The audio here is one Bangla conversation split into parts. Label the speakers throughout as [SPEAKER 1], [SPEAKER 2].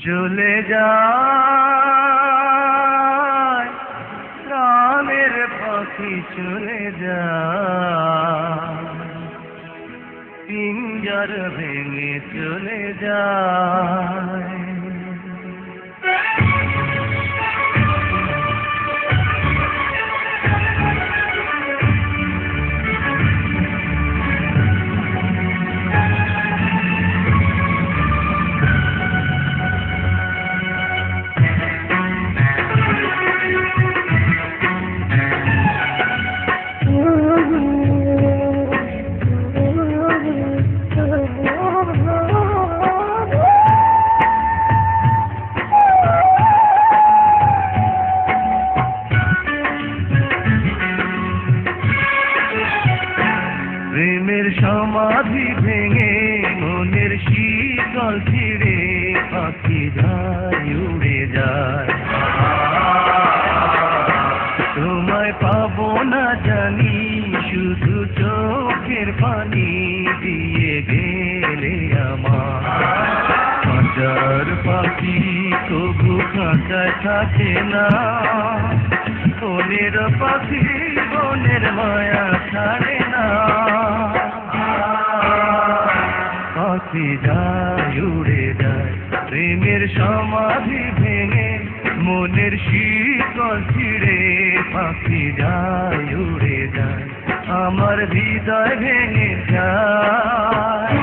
[SPEAKER 1] চলে যায় প্রাণের পাখি চলে যায় পিঞ্জর ভেঙে চলে যায় প্রেমের সমাধি ভেঙে মনের শীতল ছিঁড়ে পাখি যায় উড়ে যায় তোমায় পাবো না জানি শুধু চোখের পানি দিয়ে গেলে আমার হাজার পাখি তবু খাঁচায় থাকে না বনের পাখি বনের মায়া ছাড়ে না পাখি যায় উড়ে যায় প্রেমের সমাধি ভেঙে মনের শীতল ছিঁড়ে পাখি যায় উড়ে যায় আমার হৃদয় ভেঙে যায়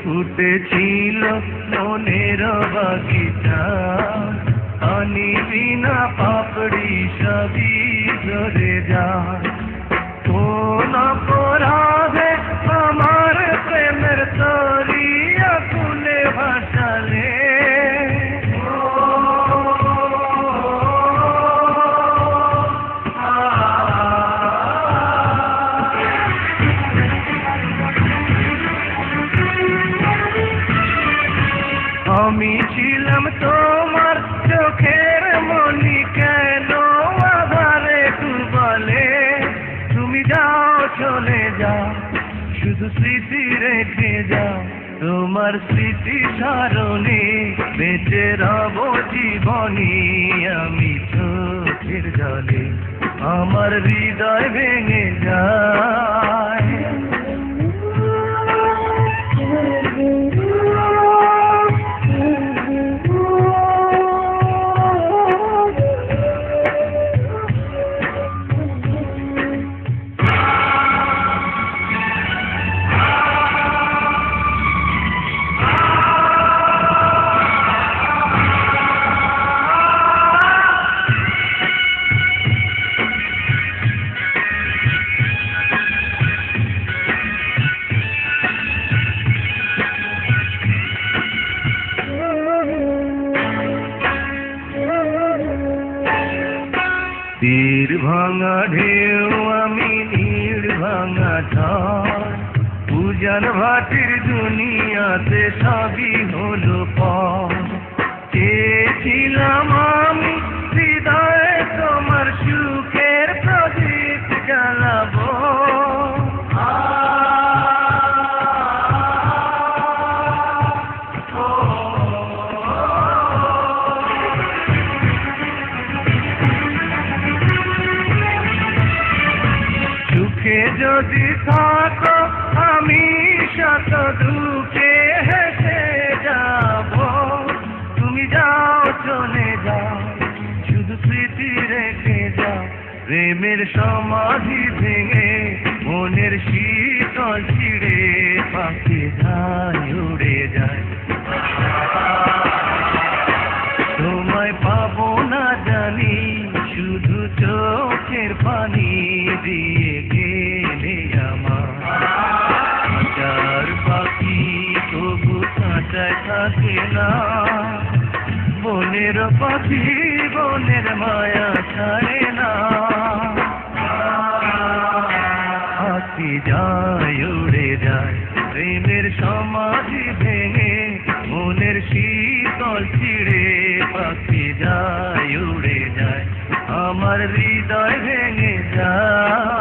[SPEAKER 1] ফুটেছিল মনের বাগিচা পানি বিনা পাপড়ি সবই ঝরে যায় কোন অপরাধে আমার প্রেমের তরিয়া ফুলে ভাসালে আমি ছিলাম তোমার চোখের মনি কেন আধারে বলে তুমি যাও চলে যাও শুধু স্মৃতি রেখে যাও তোমার স্মৃতি স্মরণে বেঁচে রব জীবনী আমি চোখের জলে আমার হৃদয় ভেঙে যায় তীর ভাঙা ঢেউ আমি নীড় ভাঙা ঝড় পূজার ভাটির দুনিয়াতে সবই হলো পর চেয়েছিলাম আমি হৃদয়ে তোমার সুখের প্রদীপ জ্বালাবো যদি থাকো আমি শত দুঃখে হেসে যাব তুমি যাও চলে যাও শুধু স্মৃতি রেখে যাও প্রেমের সমাধি ভেঙে মনের শীতল ছিঁড়ে পাখি যায় উড়ে যায় তোমায় পাবো থাকে না। বনের পাখি বনের মায়া ছাড়ে না। পাখি যায় উড়ে যায় প্রেমের সমাধি ভেঙে, মনের শীতল ছিঁড়ে। পাখি যায় উড়ে যায় আমার হৃদয় ভেঙে যায়।